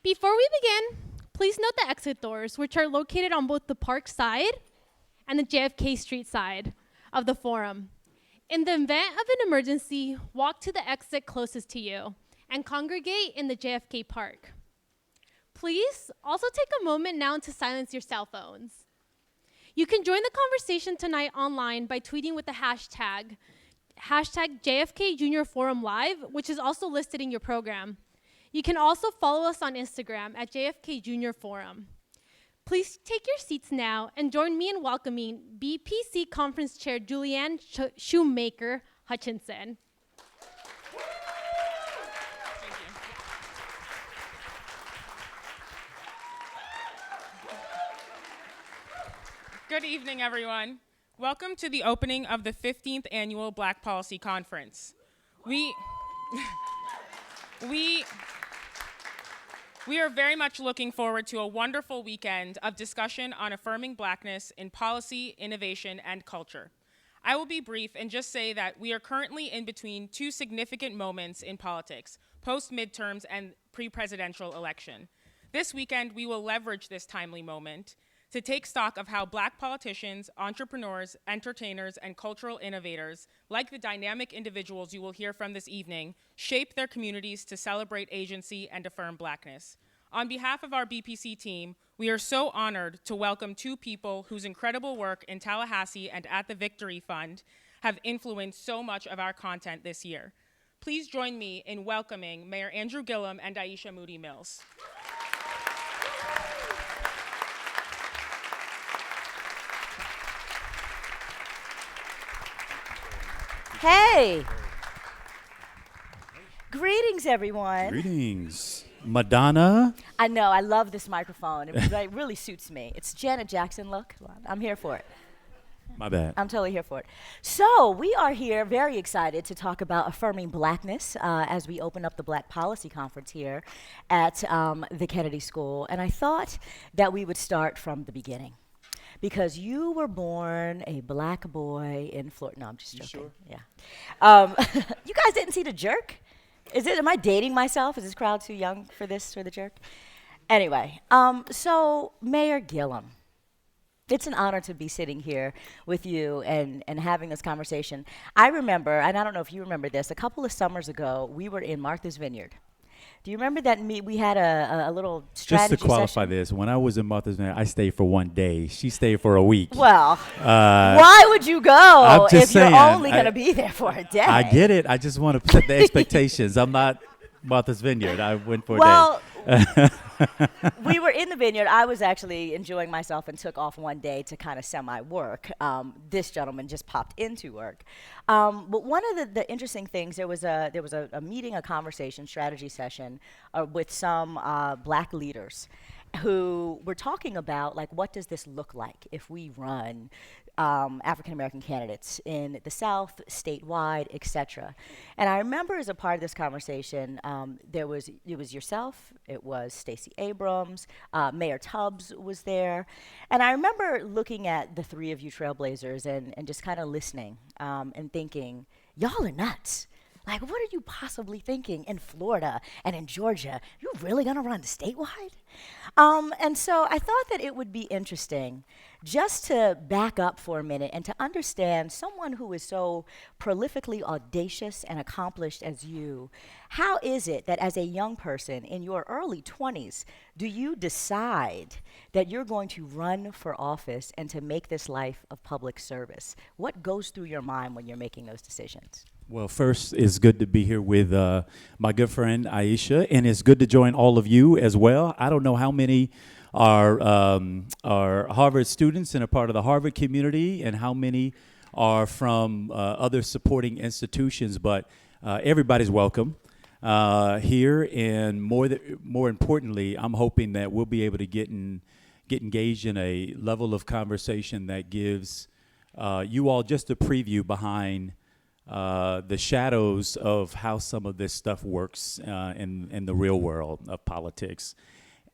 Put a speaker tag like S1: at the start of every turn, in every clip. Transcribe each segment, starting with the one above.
S1: Before we begin, please note the exit doors, which are located on both the park side and the JFK Street side of the forum. In the event of an emergency, walk to the exit closest to you and congregate in the JFK Park. Please also take a moment now to silence your cell phones. You can join the conversation tonight online by tweeting with the hashtag JFK Junior Forum Live, which is also listed in your program. You can also follow us on Instagram at JFK Junior Forum. Please take your seats now and join me in welcoming BPC Conference Chair Julianne Shoemaker Hutchinson.
S2: Good evening, everyone. Welcome to the opening of the 15th Annual Black Policy Conference. We are very much looking forward to a wonderful weekend of discussion on affirming Blackness in policy, innovation, and culture. I will be brief and just say that we are currently in between two significant moments in politics, post-midterms and pre-presidential election. This weekend, we will leverage this timely moment to take stock of how Black politicians, entrepreneurs, entertainers, and cultural innovators, like the dynamic individuals you will hear from this evening, shape their communities to celebrate agency and affirm Blackness. On behalf of our BPC team, we are so honored to welcome two people whose incredible work in Tallahassee and at the Victory Fund have influenced so much of our content this year. Please join me in welcoming Mayor Andrew Gillum and Aisha Moodie-Mills.
S3: Hey! Greetings, everyone.
S4: Greetings. Madonna.
S3: I know, I love this microphone. It really suits me. It's Janet Jackson look. I'm here for it.
S4: My bad.
S3: I'm totally here for it. So we are here very excited to talk about affirming Blackness as we open up the Black Policy Conference here at the Kennedy School. And I thought that we would start from the beginning. Because you were born a Black boy in Florida. No, I'm just joking.
S4: You sure?
S3: Yeah. You guys didn't see The Jerk? Am I dating myself? Is this crowd too young for The Jerk? Anyway, so Mayor Gillum, it's an honor to be sitting here with you and having this conversation. I remember, and I don't know if you remember this, a couple of summers ago, we were in Martha's Vineyard. Do you remember that we had a little strategy
S4: Just to qualify
S3: session?
S4: this, when I was in Martha's Vineyard, I stayed for 1 day. She stayed for a week.
S3: Well, why would you go if
S4: saying,
S3: you're only going to be there for a day?
S4: I get it. I just want to set the expectations. I'm not Martha's Vineyard. I went for a
S3: Well,
S4: day.
S3: we were in the vineyard. I was actually enjoying myself and took off 1 day to kind of semi-work. This gentleman just popped into work. But one of the interesting things, there was a meeting, a conversation, strategy session with some Black leaders who were talking about, like, what does this look like if we run African-American candidates in the South, statewide, et cetera. And I remember as a part of this conversation, it was yourself, it was Stacey Abrams, Mayor Tubbs was there. And I remember looking at the three of you trailblazers and just kind of listening and thinking, y'all are nuts. Like, what are you possibly thinking in Florida and in Georgia? You really gonna run statewide? And so I thought that it would be interesting just to back up for a minute and to understand someone who is so prolifically audacious and accomplished as you. How is it that as a young person in your early 20s, do you decide that you're going to run for office and to make this life of public service? What goes through your mind when you're making those decisions?
S4: Well, first, it's good to be here with my good friend Aisha, and it's good to join all of you as well. I don't know how many are Harvard students and a part of the Harvard community, and how many are from other supporting institutions, but everybody's welcome here. And more importantly, I'm hoping that we'll be able to get engaged in a level of conversation that gives you all just a preview behind the shadows of how some of this stuff works in the real world of politics.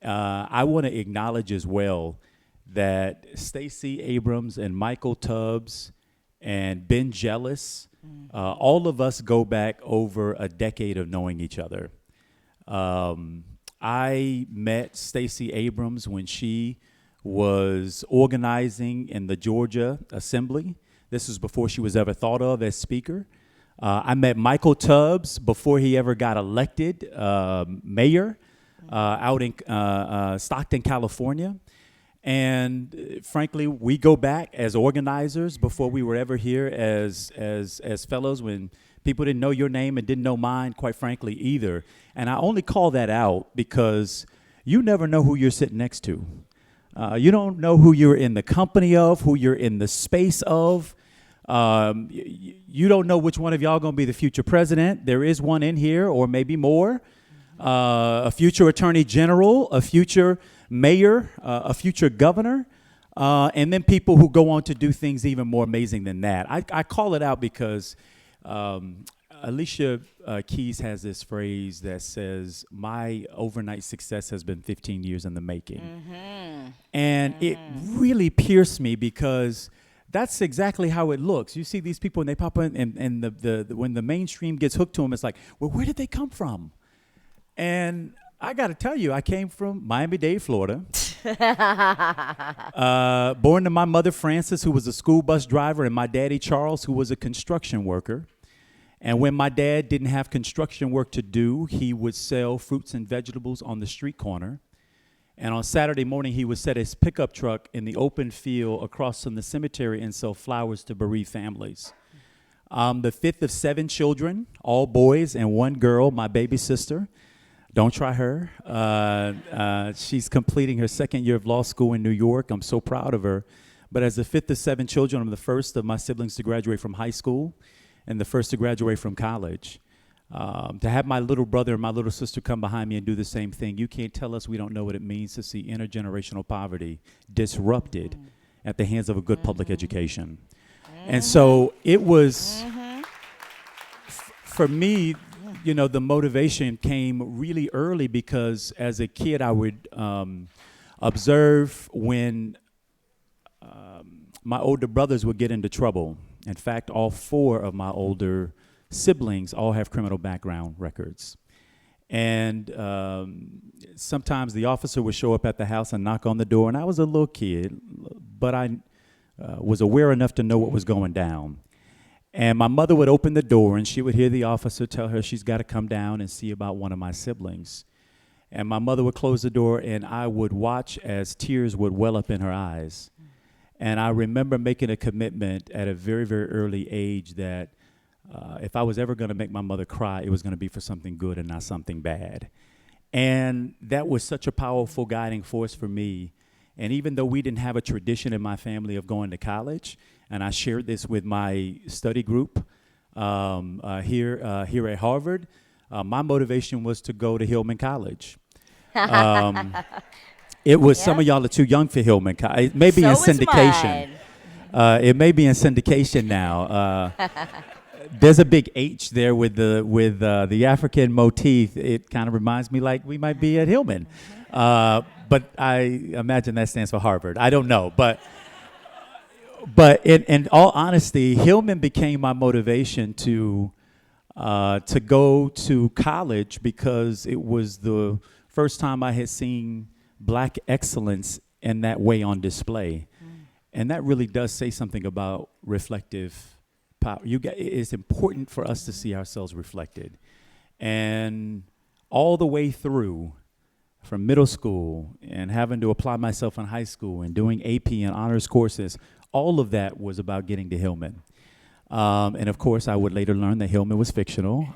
S4: I want to acknowledge as well that Stacey Abrams and Michael Tubbs and Ben Jealous, all of us go back over a decade of knowing each other. I met Stacey Abrams when she was organizing in the Georgia Assembly. This was before she was ever thought of as speaker. I met Michael Tubbs before he ever got elected mayor out in Stockton, California. And frankly, we go back as organizers before we were ever here as fellows, when people didn't know your name and didn't know mine, quite frankly, either. And I only call that out because you never know who you're sitting next to. You don't know who you're in the company of, who you're in the space of. You don't know which one of y'all going to be the future president. There is one in here, or maybe more. A future attorney general, a future mayor, a future governor, and then people who go on to do things even more amazing than that. I call it out because Alicia Keys has this phrase that says, my overnight success has been 15 years in the making. And it really pierced me because that's exactly how it looks. You see these people and they pop in, and when the mainstream gets hooked to them, it's like, well, where did they come from? And I got to tell you, I came from Miami-Dade, Florida. Born to my mother, Frances, who was a school bus driver, and my daddy, Charles, who was a construction worker. And when my dad didn't have construction work to do, he would sell fruits and vegetables on the street corner. And on Saturday morning, he would set his pickup truck in the open field across from the cemetery and sell flowers to bereaved families. The fifth of 7 children, all boys and 1 girl, my baby sister. Don't try her. She's completing her 2nd year of law school in New York. I'm so proud of her. But as the 5th of 7 children, I'm the first of my siblings to graduate from high school and the first to graduate from college. To have my little brother and my little sister come behind me and do the same thing, you can't tell us we don't know what it means to see intergenerational poverty disrupted at the hands of a good public education. And so it was, for me, you know, the motivation came really early because as a kid I would observe when my older brothers would get into trouble. In fact, all 4 of my older siblings all have criminal background records. And sometimes the officer would show up at the house and knock on the door, and I was a little kid, but I was aware enough to know what was going down. And my mother would open the door, and she would hear the officer tell her she's got to come down and see about one of my siblings. And my mother would close the door, and I would watch as tears would well up in her eyes. And I remember making a commitment at a very, very early age that if I was ever going to make my mother cry, it was going to be for something good and not something bad. And that was such a powerful guiding force for me. And even though we didn't have a tradition in my family of going to college, and I shared this with my study group here at Harvard, my motivation was to go to Hillman College. It was some of y'all are too young for Hillman College. It may be in syndication. It may be in syndication now. There's a big H there with the African motif. It kind of reminds me like we might be at Hillman. But I imagine that stands for Harvard. I don't know. But in all honesty, Hillman became my motivation to go to college because it was the first time I had seen Black excellence in that way on display. And that really does say something about reflective power. It's important for us to see ourselves reflected. And all the way through, from middle school and having to apply myself in high school and doing AP and honors courses, all of that was about getting to Hillman. And of course, I would later learn that Hillman was fictional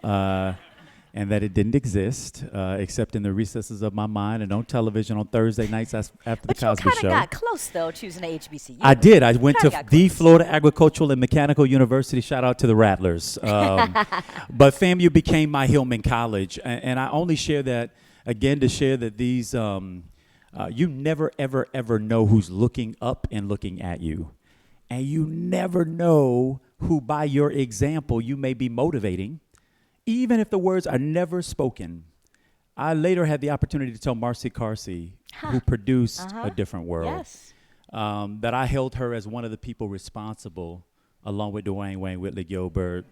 S4: and that it didn't exist except in the recesses of my mind and on television on Thursday nights after the Cosby Show.
S3: But you kind of got close, though, choosing a HBCU.
S4: I did. I went to the Florida Agricultural and Mechanical University. Shout out to the Rattlers. But FAMU became my Hillman College. And I only share that, again, to share that these, you never, ever, ever know who's looking up and looking at you. And you never know who, by your example, you may be motivating, even if the words are never spoken. I later had the opportunity to tell Marcy Carsey, who produced A Different World, that I held her as one of the people responsible, along with Dwayne Whitley Gilbert,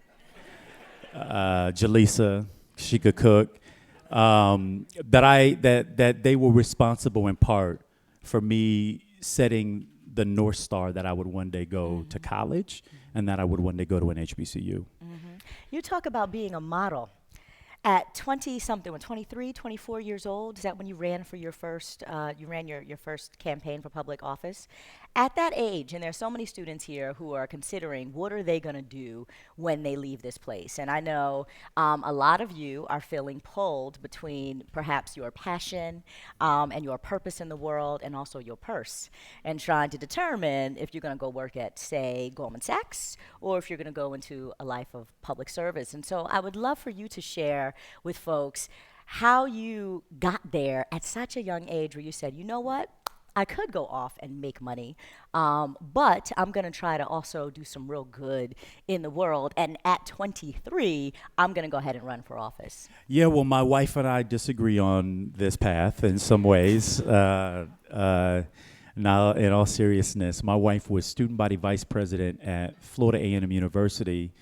S4: Jaleesa, she could cook, that they were responsible in part for me setting the North Star that I would one day go to college and that I would one day go to an HBCU.
S3: You talk about being a model. At 20-something, when 23, 24 years old, is that when you ran for your first, your first campaign for public office? At that age, and there's so many students here who are considering what are they going to do when they leave this place. And I know a lot of you are feeling pulled between perhaps your passion and your purpose in the world and also your purse, and trying to determine if you're going to go work at, say, Goldman Sachs, or if you're going to go into a life of public service. And so I would love for you to share with folks how you got there at such a young age where you said, you know what? I could go off and make money, but I'm going to try to also do some real good in the world. And at 23, I'm going to go ahead and run for office.
S4: Yeah, well, my wife and I disagree on this path in some ways. Now, in all seriousness, my wife was student body vice president at Florida A&M University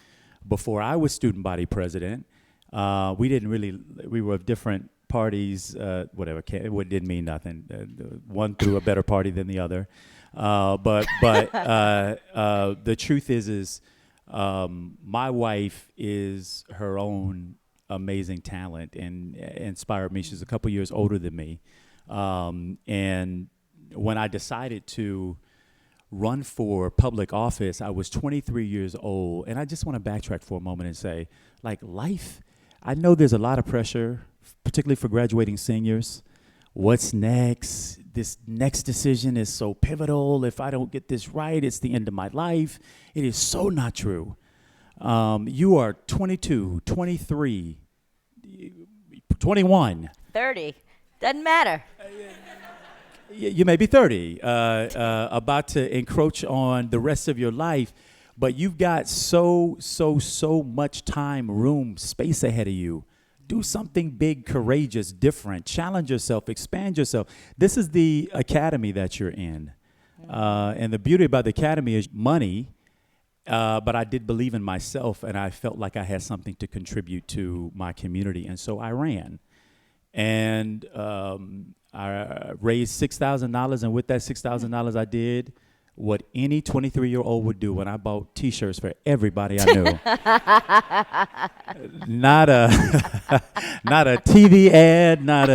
S4: before I was student body president. We were of different parties, whatever, it didn't mean nothing. One threw a better party than the other. But the truth is my wife is her own amazing talent and inspired me. She's a couple years older than me. And when I decided to run for public office, I was 23 years old. And I just want to backtrack for a moment and say, like, life, I know there's a lot of pressure, particularly for graduating seniors. What's next? This next decision is so pivotal. If I don't get this right, it's the end of my life. It is so not true. You are 22, 23, 21.
S3: 30. Doesn't matter.
S4: You may be 30, about to encroach on the rest of your life, but you've got so much time, room, space ahead of you. Do something big, courageous, different. Challenge yourself, expand yourself. This is the academy that you're in. And the beauty about the academy is money, but I did believe in myself, and I felt like I had something to contribute to my community, and so I ran. And I raised $6,000, and with that $6,000, I did what any 23-year-old would do when I bought T-shirts for everybody I knew. Not a TV ad, not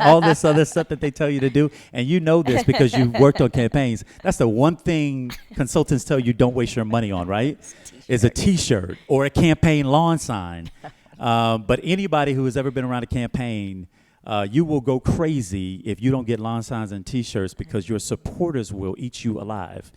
S4: all this other stuff that they tell you to do. And you know this because you've worked on campaigns. That's the one thing consultants tell you don't waste your money on, right? Is a T-shirt or a campaign lawn sign. But anybody who has ever been around a campaign, you will go crazy if you don't get lawn signs and T-shirts because your supporters will eat you alive.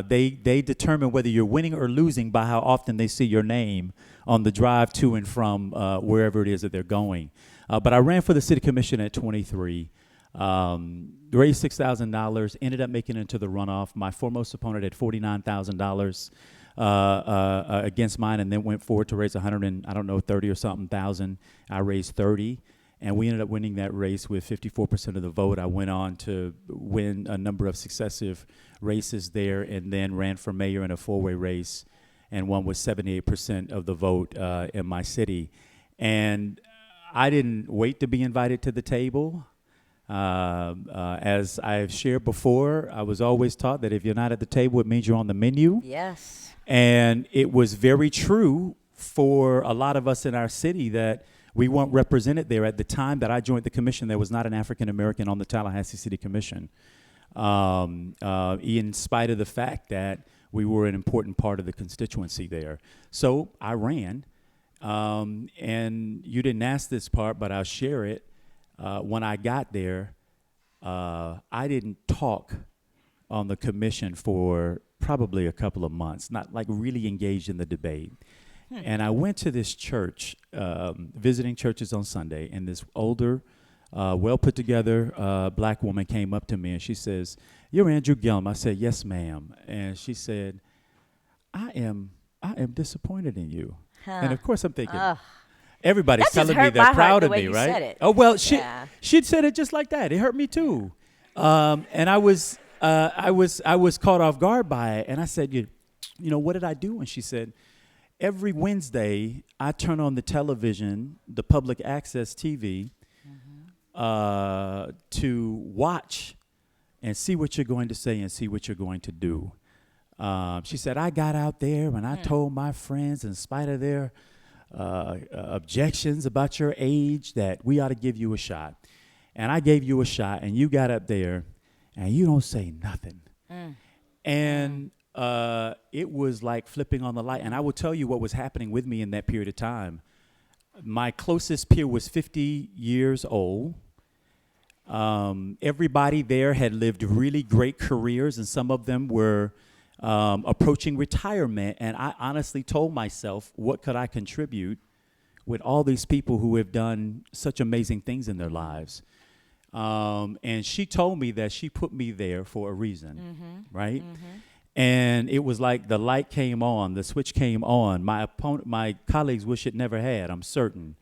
S4: They determine whether you're winning or losing by how often they see your name on the drive to and from wherever it is that they're going. But I ran for the city commission at 23, raised $6,000, ended up making it into the runoff. My foremost opponent had $49,000 against mine, and then went forward to raise 30 or something thousand. I raised 30. And we ended up winning that race with 54% of the vote. I went on to win a number of successive races there and then ran for mayor in a four-way race and won with 78% of the vote in my city. And I didn't wait to be invited to the table. As I've shared before, I was always taught that if you're not at the table, it means you're on the menu.
S3: Yes.
S4: And it was very true for a lot of us in our city that we weren't represented there. At the time that I joined the commission, there was not an African American on the Tallahassee City Commission, in spite of the fact that we were an important part of the constituency there. So I ran, and you didn't ask this part, but I'll share it. When I got there, I didn't talk on the commission for probably a couple of months, not like really engaged in the debate. And I went to this church, visiting churches on Sunday, and this older, well-put-together black woman came up to me, and she says, "You're Andrew Gillum." I said, "Yes, ma'am." And she said, I am disappointed in you." And of course I'm thinking, everybody's
S3: That just
S4: telling me
S3: hurt
S4: they're
S3: my
S4: proud
S3: heart the
S4: of
S3: way
S4: me,
S3: you
S4: right?
S3: said it.
S4: Oh, well,
S3: Yeah.
S4: she'd said it just like that. It hurt me too. And I was caught off guard by it. And I said, you know, what did I do? And she said, every Wednesday, I turn on the television, the public access TV, to watch and see what you're going to say and see what you're going to do. She said, I got out there and I told my friends, in spite of their objections about your age, that we ought to give you a shot. And I gave you a shot, and you got up there, and you don't say nothing. And it was like flipping on the light. And I will tell you what was happening with me in that period of time. My closest peer was 50 years old. Everybody there had lived really great careers, and some of them were approaching retirement. And I honestly told myself, what could I contribute with all these people who have done such amazing things in their lives? And she told me that she put me there for a reason, right? And it was like the light came on, the switch came on. My colleagues wish it never had, I'm certain.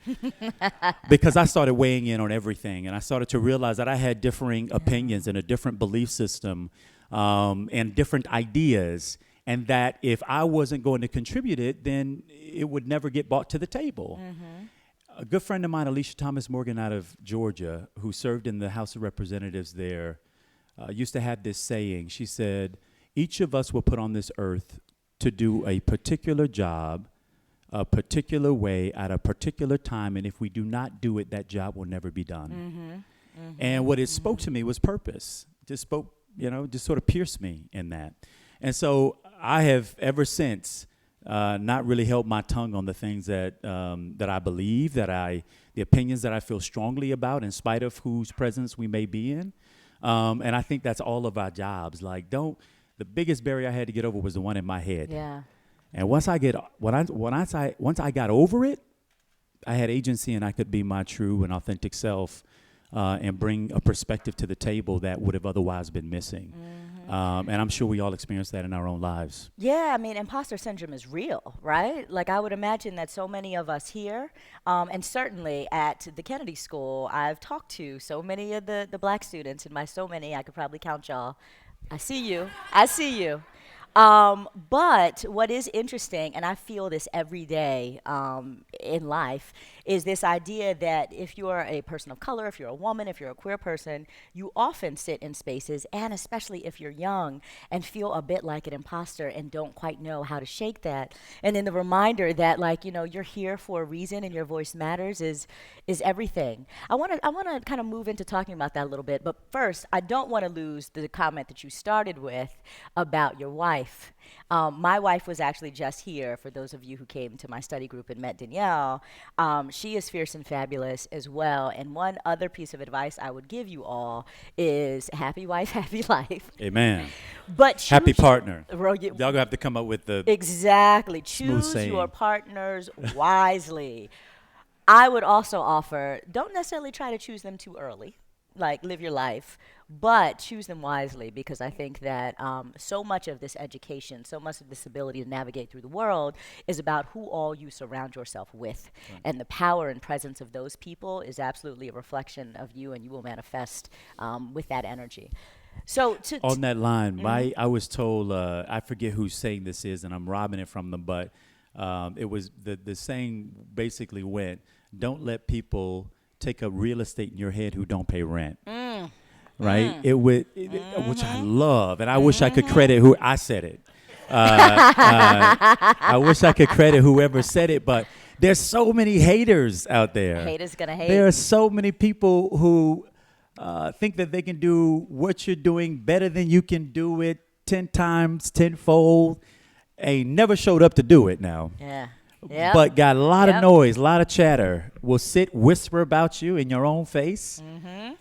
S4: Because I started weighing in on everything, and I started to realize that I had differing opinions and a different belief system, and different ideas, and that if I wasn't going to contribute it, then it would never get brought to the table. A good friend of mine, Alicia Thomas Morgan out of Georgia, who served in the House of Representatives there, used to have this saying. She said, each of us were put on this earth to do a particular job, a particular way, at a particular time, and if we do not do it, that job will never be done. And what it spoke to me was purpose. Just sort of pierced me in that. And so I have ever since not really held my tongue on the things that I believe, the opinions that I feel strongly about, in spite of whose presence we may be in. And I think that's all of our jobs. The biggest barrier I had to get over was the one in my head.
S3: Yeah.
S4: And once I got over it, I had agency, and I could be my true and authentic self, and bring a perspective to the table that would have otherwise been missing. And I'm sure we all experience that in our own lives.
S3: Yeah, I mean, imposter syndrome is real, right? Like, I would imagine that so many of us here, and certainly at the Kennedy School, I've talked to so many of the black students, and by so many, I could probably count y'all. I see you. But what is interesting, and I feel this every day in life, is this idea that if you are a person of color, if you're a woman, if you're a queer person, you often sit in spaces, and especially if you're young, and feel a bit like an imposter and don't quite know how to shake that. And then the reminder that, you're here for a reason and your voice matters is everything. I want to kind of move into talking about that a little bit, but first, I don't want to lose the comment that you started with about your wife. My wife was actually just here, for those of you who came to my study group and met Danielle. She is fierce and fabulous as well. And one other piece of advice I would give you all is happy wife, happy life.
S4: Amen.
S3: But
S4: happy partner.
S3: Y'all
S4: gonna have to come up with the
S3: exactly. Choose your partners wisely. I would also offer, don't necessarily try to choose them too early. Live your life, but choose them wisely, because I think that so much of this education, so much of this ability to navigate through the world is about who all you surround yourself with. Right. And the power and presence of those people is absolutely a reflection of you, and you will manifest with that energy. So
S4: on that line, I was told, I forget whose saying this is, and I'm robbing it from them, but it was the saying basically went, don't let people take up real estate in your head who don't pay rent. Right? Which I love, and I wish I could credit who I said it. I wish I could credit whoever said it, but there's so many haters out there.
S3: Haters gonna hate.
S4: There are so many people who think that they can do what you're doing better than you can do it 10 times, tenfold. Ain't never showed up to do it now.
S3: Yeah.
S4: Yep. But got a lot of noise, a lot of chatter, will whisper about you in your own face,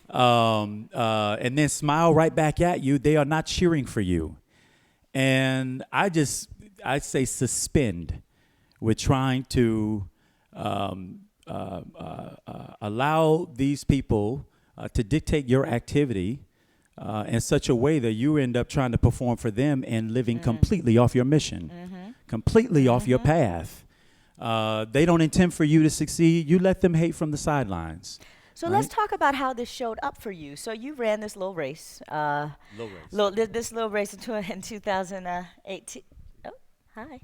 S4: and then smile right back at you. They are not cheering for you. And I say suspend with trying to allow these people to dictate your activity in such a way that you end up trying to perform for them and living completely off your mission, completely off your path. They don't intend for you to succeed. You let them hate from the sidelines.
S3: So let's talk about how this showed up for you. So you ran this little race. This little race in 2018. Oh, hi.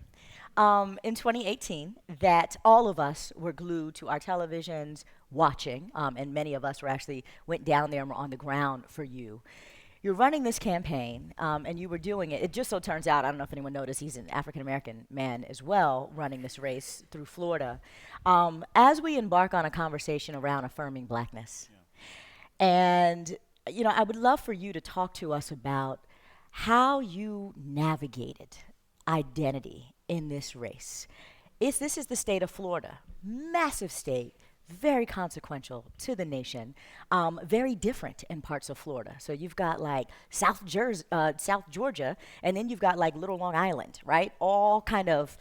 S3: in 2018 that all of us were glued to our televisions watching, and many of us went down there and were on the ground for you. You're running this campaign, and you were doing it. It just so turns out, I don't know if anyone noticed, he's an African-American man as well, running this race through Florida. As we embark on a conversation around affirming blackness, and I would love for you to talk to us about how you navigated identity in this race. This is the state of Florida, massive state, very consequential to the nation, very different in parts of Florida. So you've got like South Georgia, and then you've got like Little Long Island, right? All kind of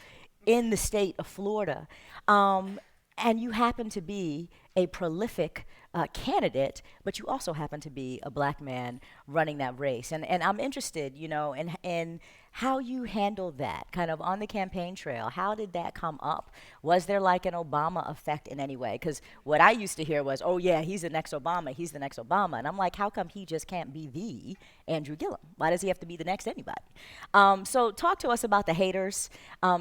S3: in the state of Florida. And you happen to be a prolific candidate, but you also happen to be a black man running that race. And I'm interested, in how you handled that kind of on the campaign trail. How did that come up? Was there like an Obama effect in any way? Because what I used to hear was, oh yeah, he's the next Obama, he's the next Obama. And I'm like, how come he just can't be the Andrew Gillum? Why does he have to be the next anybody? So talk to us about the haters.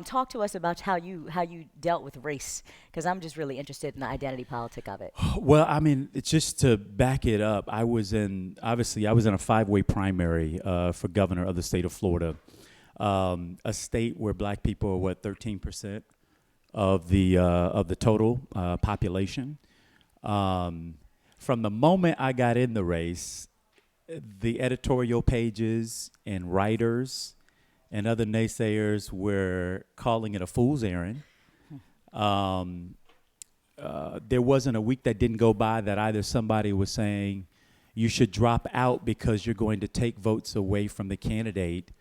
S3: Talk to us about how you dealt with race, because I'm just really interested in the identity politic of it.
S4: Well, I mean, it's just to back it up, I was in a 5-way primary for governor of the state of Florida, a state where black people are 13% of the total population. From the moment I got in the race, the editorial pages and writers and other naysayers were calling it a fool's errand. There wasn't a week that didn't go by that either somebody was saying you should drop out because you're going to take votes away from the candidate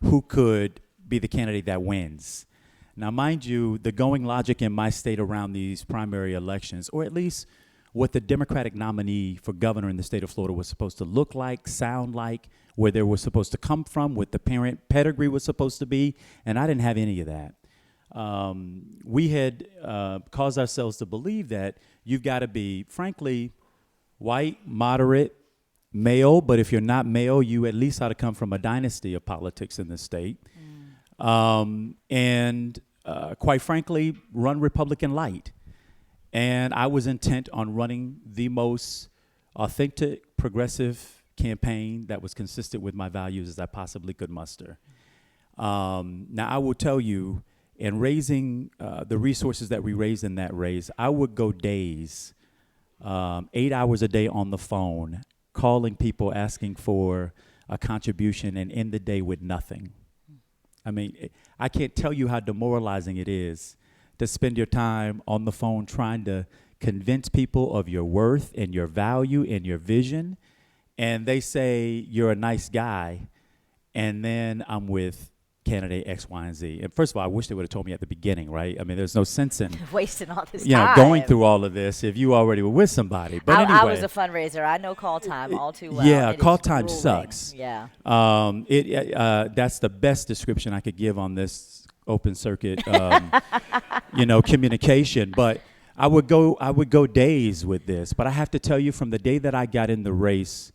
S4: who could be the candidate that wins. Now, mind you, the going logic in my state around these primary elections, or at least what the Democratic nominee for governor in the state of Florida was supposed to look like, sound like, where they were supposed to come from, what the parent pedigree was supposed to be, and I didn't have any of that. We had caused ourselves to believe that you've got to be, frankly, white, moderate, male, but if you're not male, you at least ought to come from a dynasty of politics in the state. And quite frankly, run Republican light. And I was intent on running the most authentic, progressive campaign that was consistent with my values as I possibly could muster. Now, I will tell you, in raising the resources that we raised in that race, I would go days, 8 hours a day on the phone, calling people, asking for a contribution, and end the day with nothing. I mean, I can't tell you how demoralizing it is to spend your time on the phone trying to convince people of your worth and your value and your vision, and they say you're a nice guy, and then I'm with candidate X, Y, and Z. And first of all, I wish they would have told me at the beginning, right? I mean, there's no sense in
S3: wasting all this time.
S4: Going through all of this if you already were with somebody. But anyway,
S3: I was a fundraiser. I know call time all too well.
S4: Yeah, call time sucks.
S3: Yeah.
S4: That's the best description I could give on this open circuit, communication. But I would go days with this. But I have to tell you, from the day that I got in the race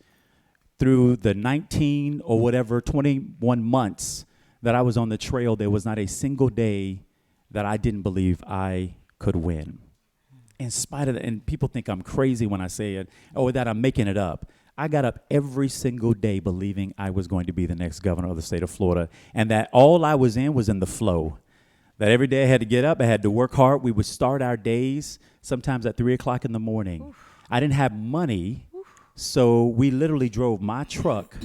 S4: through the 19 or whatever, 21 months that I was on the trail, there was not a single day that I didn't believe I could win. In spite of that, and people think I'm crazy when I say it, or that I'm making it up. I got up every single day believing I was going to be the next governor of the state of Florida, and that all I was in the flow. That every day I had to get up, I had to work hard. We would start our days sometimes at 3 o'clock in the morning. Oof. I didn't have money, so we literally drove my truck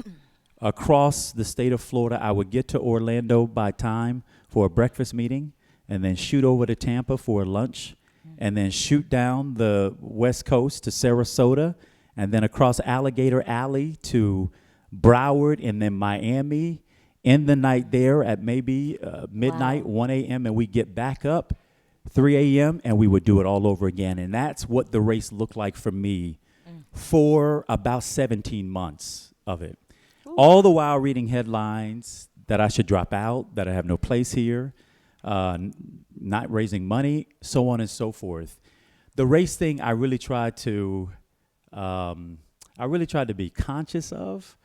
S4: across the state of Florida. I would get to Orlando by time for a breakfast meeting, and then shoot over to Tampa for lunch, and then shoot down the West Coast to Sarasota, and then across Alligator Alley to Broward, and then Miami, end the night there at maybe midnight, 1 a.m., and we get back up 3 a.m., and we would do it all over again. And that's what the race looked like for me for about 17 months of it. All the while reading headlines that I should drop out, that I have no place here, not raising money, so on and so forth. The race thing, I really tried to be conscious of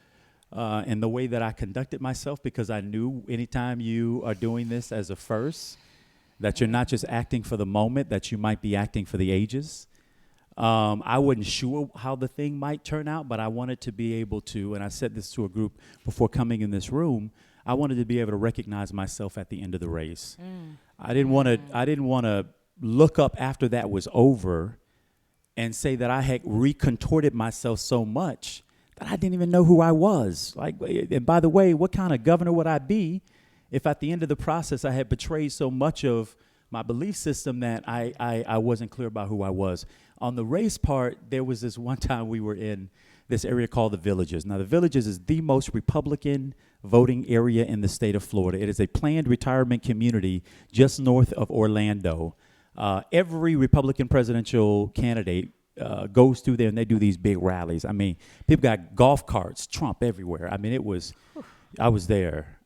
S4: in the way that I conducted myself, because I knew anytime you are doing this as a first, that you're not just acting for the moment, that you might be acting for the ages. I wasn't sure how the thing might turn out, but I wanted to be able to, and I said this to a group before coming in this room, I wanted to be able to recognize myself at the end of the race. I didn't want to look up after that was over and say that I had recontorted myself so much that I didn't even know who I was. Like, and by the way, what kind of governor would I be if at the end of the process I had betrayed so much of my belief system that I wasn't clear about who I was? On the race part, there was this one time we were in this area called the Villages. Now, the Villages is the most Republican voting area in the state of Florida. It is a planned retirement community just north of Orlando. Every Republican presidential candidate goes through there, and they do these big rallies. I mean, people got golf carts, Trump everywhere. I mean, I was there.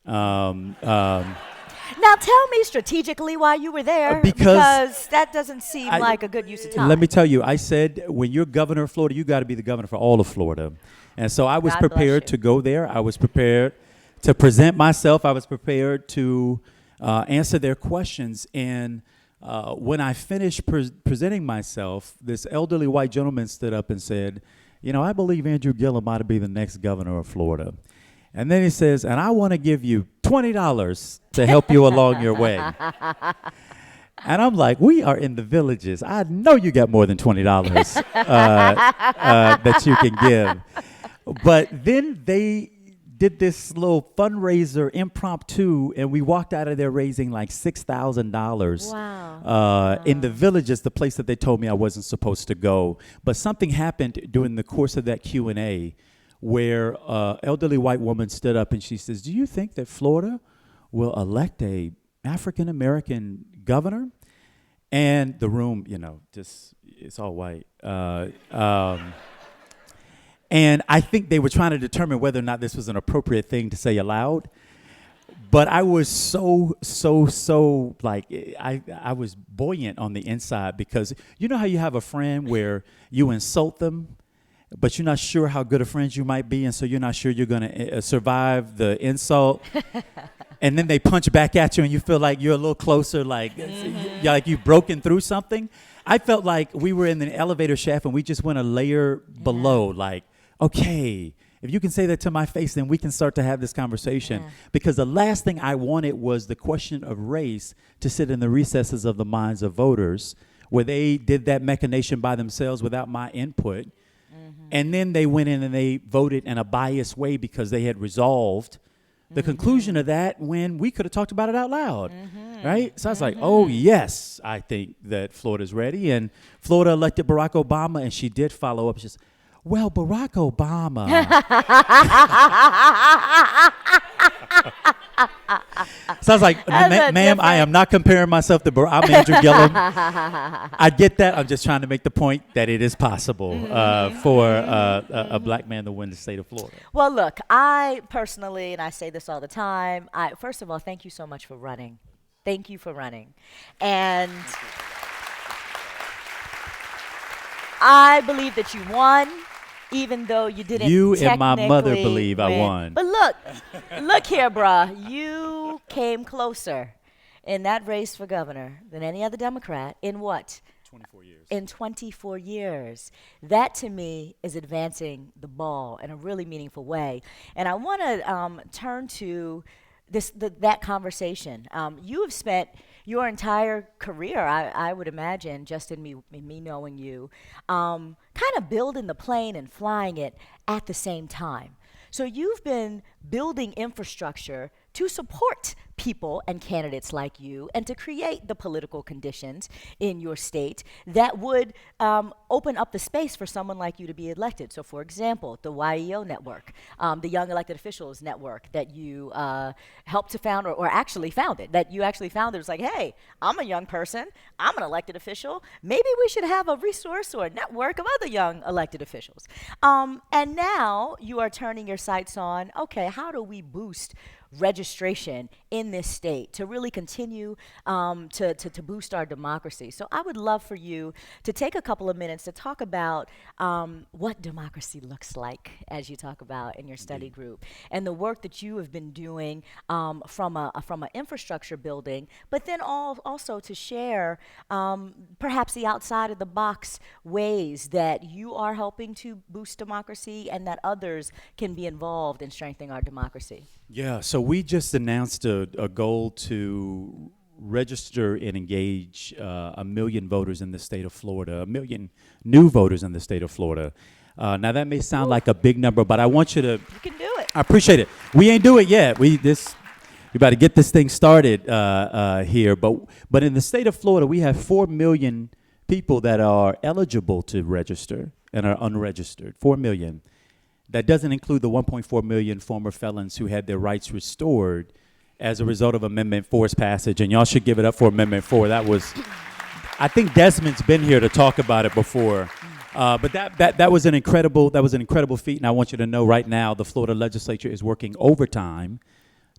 S3: Now tell me strategically why you were there, because that doesn't seem like a good use of time.
S4: Let me tell you, I said, when you're governor of Florida, you got to be the governor for all of Florida. And so I was prepared to go there. I was prepared to present myself. I was prepared to answer their questions. And when I finished presenting myself, this elderly white gentleman stood up and said, I believe Andrew Gillum ought to be the next governor of Florida. And then he says, and I want to give you $20 to help you along your way. And I'm like, we are in the Villages. I know you got more than $20 that you can give. But then they did this little fundraiser impromptu, and we walked out of there raising like $6,000 in the Villages, the place that they told me I wasn't supposed to go. But something happened during the course of that Q&A where an elderly white woman stood up and she says, do you think that Florida will elect a African-American governor? And the room, just, it's all white. And I think they were trying to determine whether or not this was an appropriate thing to say aloud. But I was so like, I was buoyant on the inside, because you know how you have a friend where you insult them, but you're not sure how good of friends you might be, and so you're not sure you're going to survive the insult. And then they punch back at you, and you feel like you're a little closer, like you've broken through something. I felt like we were in an elevator shaft, and we just went a layer below, like, okay, if you can say that to my face, then we can start to have this conversation. Because the last thing I wanted was the question of race to sit in the recesses of the minds of voters, where they did that machination by themselves without my input. And then they went in and they voted in a biased way because they had resolved the conclusion of that when we could have talked about it out loud, right? So I was like, oh, yes, I think that Florida's ready. And Florida elected Barack Obama, and she did follow up. She's, well, Barack Obama. So I was like, ma'am, I am not comparing myself to Barack. I'm Andrew Gillum. I get that. I'm just trying to make the point that it is possible for a black man to win the state of Florida.
S3: Well, look, I personally, and I say this all the time, first of all, thank you so much for running. Thank you for running. And I believe that you won, even though you didn't.
S4: You and my mother believe I won.
S3: But look here, bruh. You came closer in that race for governor than any other Democrat in what?
S4: 24 years.
S3: In 24 years. That, to me, is advancing the ball in a really meaningful way. And I want to turn to that conversation. You have spent your entire career, I would imagine, just in me knowing you, kind of building the plane and flying it at the same time. So you've been building infrastructure to support people and candidates like you, and to create the political conditions in your state that would open up the space for someone like you to be elected. So, for example, the YEO network, the Young Elected Officials network that you helped to found, or actually founded, that you actually founded. It was like, hey, I'm a young person, I'm an elected official, maybe we should have a resource or a network of other young elected officials. And now you are turning your sights on, okay, how do we boost registration in this state to really continue to boost our democracy. So I would love for you to take a couple of minutes to talk about what democracy looks like, as you talk about in your study group, and the work that you have been doing from an infrastructure building, but then also to share perhaps the outside of the box ways that you are helping to boost democracy and that others can be involved in strengthening our democracy.
S4: Yeah, so we just announced a goal to register and engage 1 million voters in the state of Florida, 1 million new voters in the state of Florida. Now that may sound like a big number, but I want you to.
S3: You can do it.
S4: I appreciate it. We ain't do it yet. We about to get this thing started here, but in the state of Florida, we have 4 million people that are eligible to register and are unregistered. 4 million. That doesn't include the 1.4 million former felons who had their rights restored as a result of Amendment 4's passage. And y'all should give it up for Amendment 4. That was, I think Desmond's been here to talk about it before. But that was an incredible feat. And I want you to know right now the Florida legislature is working overtime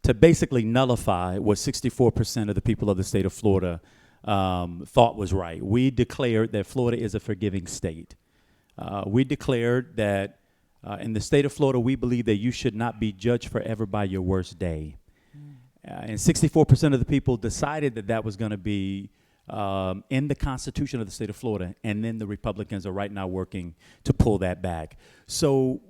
S4: to basically nullify what 64% of the people of the state of Florida thought was right. We declared that Florida is a forgiving state. We declared that in the state of Florida, we believe that you should not be judged forever by your worst day. And 64% of the people decided that that was going to be in the Constitution of the state of Florida. And then the Republicans are right now working to pull that back. So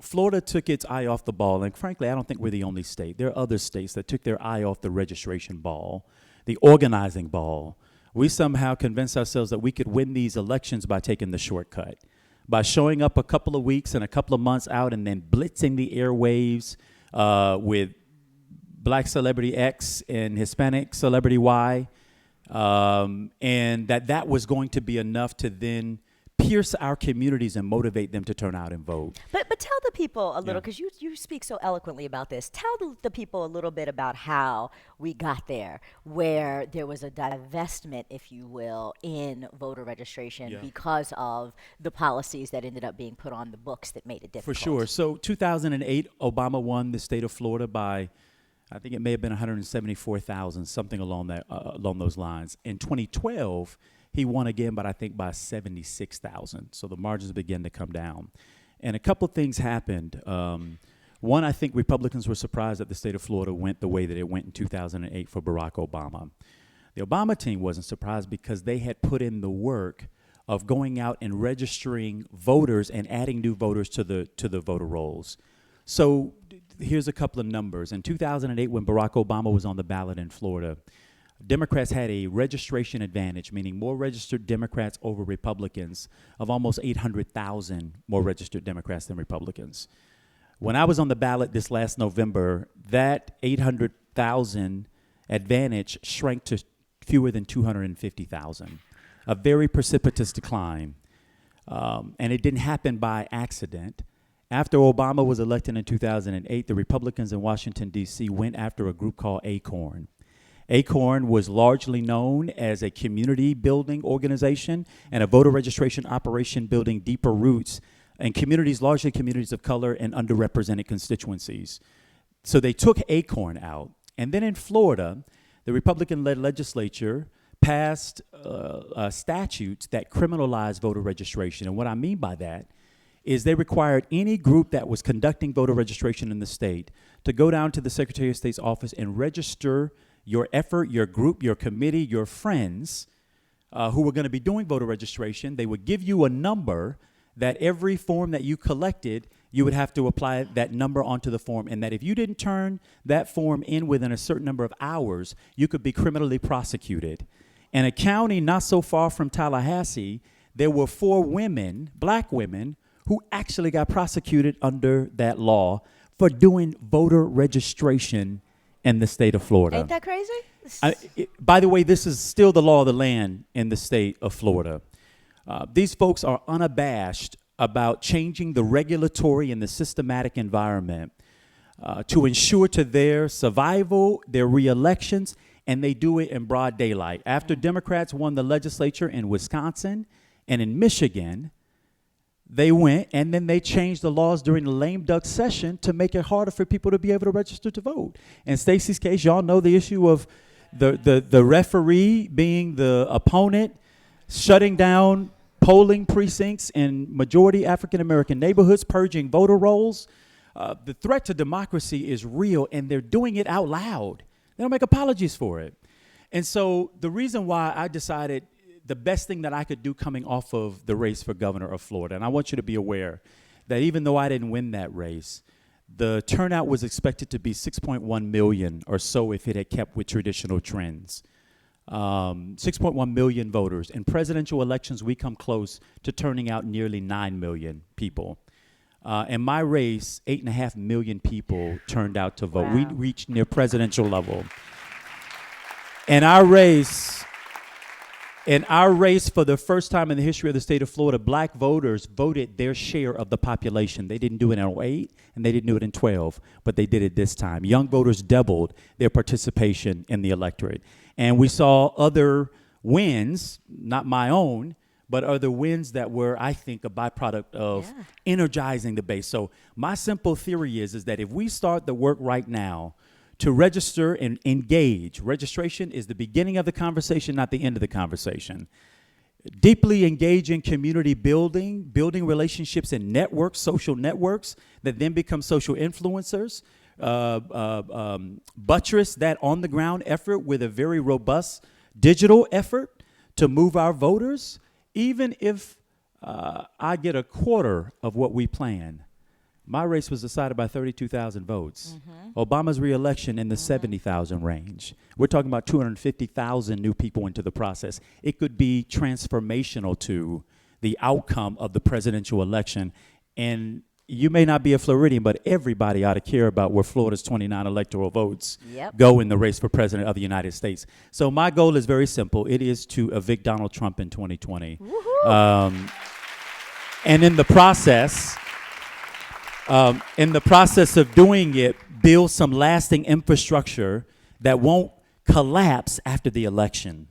S4: Florida took its eye off the ball. And frankly, I don't think we're the only state. There are other states that took their eye off the registration ball, the organizing ball. We somehow convinced ourselves that we could win these elections by taking the shortcut, by showing up a couple of weeks and a couple of months out and then blitzing the airwaves with Black Celebrity X and Hispanic Celebrity Y, and that was going to be enough to then pierce our communities and motivate them to turn out and vote.
S3: But tell the people a little, because you speak so eloquently about this. Tell the people a little bit about how we got there, where there was a divestment, if you will, in voter registration because of the policies that ended up being put on the books that made it difficult.
S4: For sure. So 2008, Obama won the state of Florida by, I think it may have been 174,000, something along those lines. In 2012, he won again, but I think by 76,000. So the margins began to come down. And a couple things happened. One, I think Republicans were surprised that the state of Florida went the way that it went in 2008 for Barack Obama. The Obama team wasn't surprised because they had put in the work of going out and registering voters and adding new voters to the voter rolls. So here's a couple of numbers. In 2008, when Barack Obama was on the ballot in Florida, Democrats had a registration advantage, meaning more registered Democrats over Republicans, of almost 800,000 more registered Democrats than Republicans. When I was on the ballot this last November, that 800,000 advantage shrank to fewer than 250,000, a very precipitous decline. And it didn't happen by accident. After Obama was elected in 2008, the Republicans in Washington, D.C. went after a group called ACORN. ACORN was largely known as a community building organization and a voter registration operation building deeper roots in communities, largely communities of color and underrepresented constituencies. So they took ACORN out. And then in Florida, the Republican-led legislature passed statutes that criminalized voter registration. And what I mean by that is they required any group that was conducting voter registration in the state to go down to the Secretary of State's office and register your effort, your group, your committee, your friends who were going to be doing voter registration. They would give you a number that every form that you collected, you would have to apply that number onto the form, and that if you didn't turn that form in within a certain number of hours, you could be criminally prosecuted. In a county not so far from Tallahassee, there were 4 women, black women, who actually got prosecuted under that law for doing voter registration in the state of Florida.
S3: Ain't that crazy?
S4: By the way, this is still the law of the land in the state of Florida. These folks are unabashed about changing the regulatory and the systematic environment to ensure to their survival, their re-elections, and they do it in broad daylight. After Democrats won the legislature in Wisconsin and in Michigan, they went and then they changed the laws during the lame duck session to make it harder for people to be able to register to vote. In Stacey's case, y'all know the issue of the referee being the opponent, shutting down polling precincts in majority African-American neighborhoods, purging voter rolls. The threat to democracy is real, and they're doing it out loud. They don't make apologies for it. And so the reason why I decided the best thing that I could do coming off of the race for governor of Florida, and I want you to be aware that even though I didn't win that race, the turnout was expected to be 6.1 million or so if it had kept with traditional trends. 6.1 million voters. In presidential elections, we come close to turning out nearly 9 million people. In my race, 8.5 million people turned out to vote.
S3: Wow.
S4: We reached near presidential level. In our race, for the first time in the history of the state of Florida, black voters voted their share of the population. They didn't do it in 2008, and they didn't do it in 2012, but they did it this time. Young voters doubled their participation in the electorate. And we saw other wins, not my own, but other wins that were, I think, a byproduct of energizing the base. So my simple theory is that if we start the work right now to register and engage, registration is the beginning of the conversation, not the end of the conversation. Deeply engage in community building, building relationships and networks, social networks that then become social influencers, buttress that on the ground effort with a very robust digital effort to move our voters. Even if I get a quarter of what we plan, my race was decided by 32,000 votes. Obama's reelection in the 70,000 range. We're talking about 250,000 new people into the process. It could be transformational to the outcome of the presidential election. And you may not be a Floridian, but everybody ought to care about where Florida's 29 electoral votes go in the race for president of the United States. So my goal is very simple. It is to evict Donald Trump in 2020. And in the process of doing it, build some lasting infrastructure that won't collapse after the election.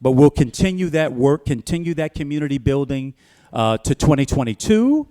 S4: But we'll continue that work, continue that community building to 2022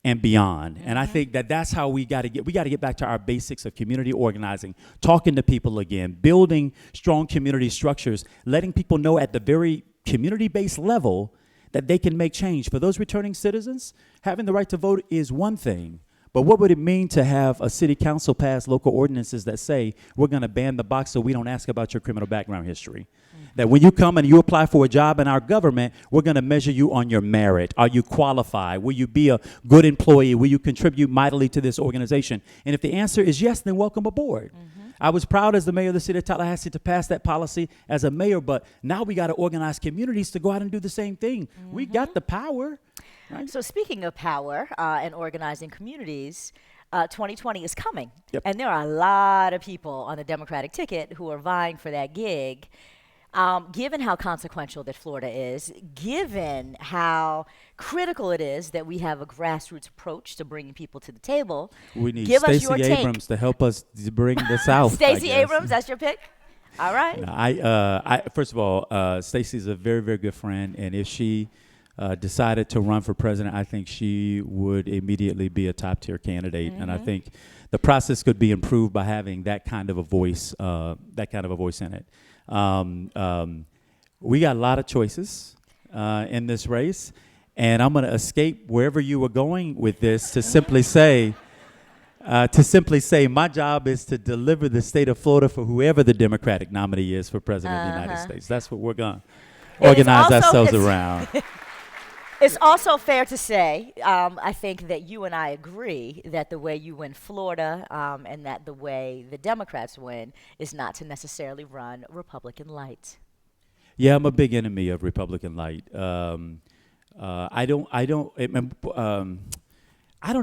S4: and beyond. And I think that that's how we got to get back to our basics of community organizing, talking to people again, building strong community structures, letting people know at the very community-based level that they can make change. For those returning citizens, having the right to vote is one thing. But what would it mean to have a city council pass local ordinances that say we're going to ban the box so we don't ask about your criminal background history? That when you come and you apply for a job in our government, we're going to measure you on your merit. Are you qualified? Will you be a good employee? Will you contribute mightily to this organization? And if the answer is yes, then welcome aboard. I was proud as the mayor of the city of Tallahassee to pass that policy as a mayor, but now we got to organize communities to go out and do the same thing. We got the power. Right?
S3: So speaking of power and organizing communities, 2020 is coming. And there are a lot of people on the Democratic ticket who are vying for that gig. Given how consequential that Florida is, given how critical it is that we have a grassroots approach to bringing people to the table,
S4: we need
S3: give us
S4: Stacey
S3: your take.
S4: Abrams to help us to bring the South.
S3: Stacey Abrams, that's your pick? All right.
S4: No, I first of all, Stacey's a very, very good friend, and if she decided to run for president, I think she would immediately be a top-tier candidate, and I think the process could be improved by having that kind of a voice in it. We got a lot of choices in this race, and I'm going to escape wherever you were going with this to simply say, my job is to deliver the state of Florida for whoever the Democratic nominee is for president of the United States. That's what we're going to organize ourselves around.
S3: It's also fair to say, I think that you and I agree that the way you win Florida and that the way the Democrats win is not to necessarily run Republican light.
S4: Yeah, I'm a big enemy of Republican light. I don't